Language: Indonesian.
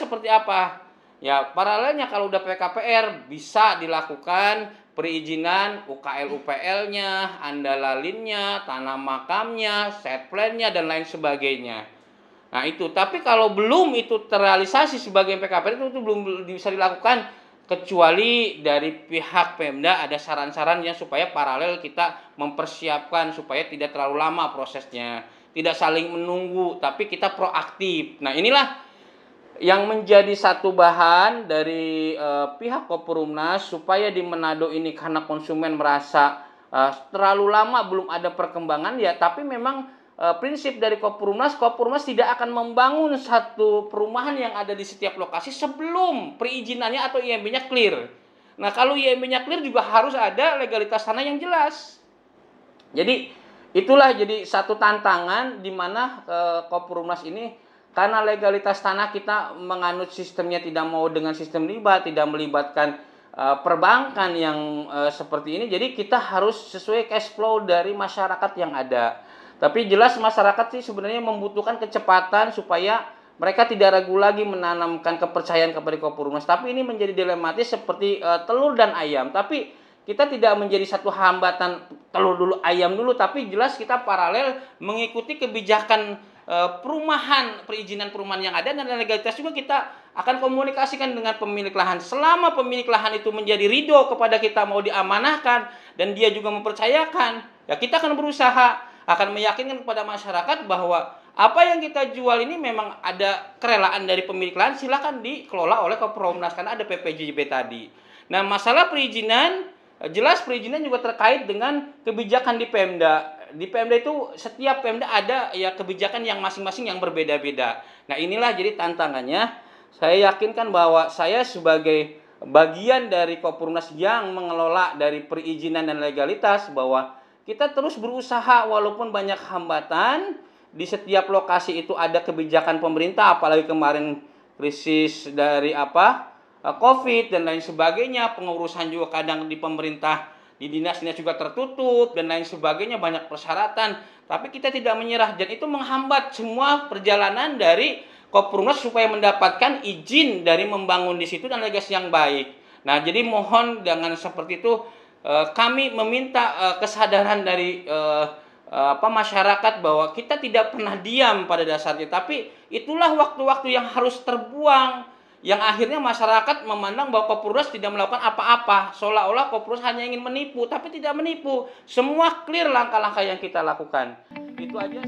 seperti apa? Ya, paralelnya kalau udah PKPR bisa dilakukan perizinan UKL-UPL-nya, andalalinnya, tanah makamnya, set plan-nya, dan lain sebagainya. Nah itu, tapi kalau belum itu terrealisasi sebagai PKPR itu belum bisa dilakukan kecuali dari pihak Pemda ada saran-sarannya supaya paralel kita mempersiapkan supaya tidak terlalu lama prosesnya, tidak saling menunggu, tapi kita proaktif. Nah inilah yang menjadi satu bahan dari pihak Kopurumnas supaya di Manado ini karena konsumen merasa terlalu lama belum ada perkembangan ya, tapi memang prinsip dari Kopurumnas tidak akan membangun satu perumahan yang ada di setiap lokasi sebelum perizinannya atau IMB-nya clear. Nah, kalau IMB-nya clear juga harus ada legalitas tanah yang jelas. Jadi itulah jadi satu tantangan di mana Kopurumnas ini karena legalitas tanah kita menganut sistemnya tidak mau dengan sistem riba, tidak melibatkan perbankan yang seperti ini. Jadi kita harus sesuai cash flow dari masyarakat yang ada. Tapi jelas masyarakat sih sebenarnya membutuhkan kecepatan supaya mereka tidak ragu lagi menanamkan kepercayaan kepada Kopurumnas. Tapi ini menjadi dilematis seperti telur dan ayam. Tapi kita tidak menjadi satu hambatan telur dulu ayam dulu, tapi jelas kita paralel mengikuti kebijakan perizinan perumahan yang ada, dan legalitas juga kita akan komunikasikan dengan pemilik lahan. Selama pemilik lahan itu menjadi ridho kepada kita mau diamanahkan dan dia juga mempercayakan, ya kita akan berusaha akan meyakinkan kepada masyarakat bahwa apa yang kita jual ini memang ada kerelaan dari pemilik lahan, silakan dikelola oleh Kopurumnas karena ada PPJB tadi. Nah, masalah perizinan, jelas perizinan juga terkait dengan kebijakan di Pemda. Di Pemda itu setiap Pemda ada ya kebijakan yang masing-masing yang berbeda-beda. Nah, inilah jadi tantangannya. Saya yakinkan bahwa saya sebagai bagian dari Kopurumnas yang mengelola dari perizinan dan legalitas bahwa kita terus berusaha walaupun banyak hambatan. Di setiap lokasi itu ada kebijakan pemerintah, apalagi kemarin krisis dari COVID dan lain sebagainya, pengurusan juga kadang di pemerintah, di dinas-dinas juga tertutup dan lain sebagainya, banyak persyaratan. Tapi kita tidak menyerah dan itu menghambat semua perjalanan dari Kopurumnas supaya mendapatkan izin dari membangun di situ dan legasi yang baik. Nah, jadi mohon jangan seperti itu. Kami meminta kesadaran dari masyarakat bahwa kita tidak pernah diam pada dasarnya, tapi itulah waktu-waktu yang harus terbuang, yang akhirnya masyarakat memandang bahwa Kopurumnas tidak melakukan apa-apa, seolah-olah Kopurumnas hanya ingin menipu, tapi tidak menipu. Semua clear langkah-langkah yang kita lakukan. Itu aja.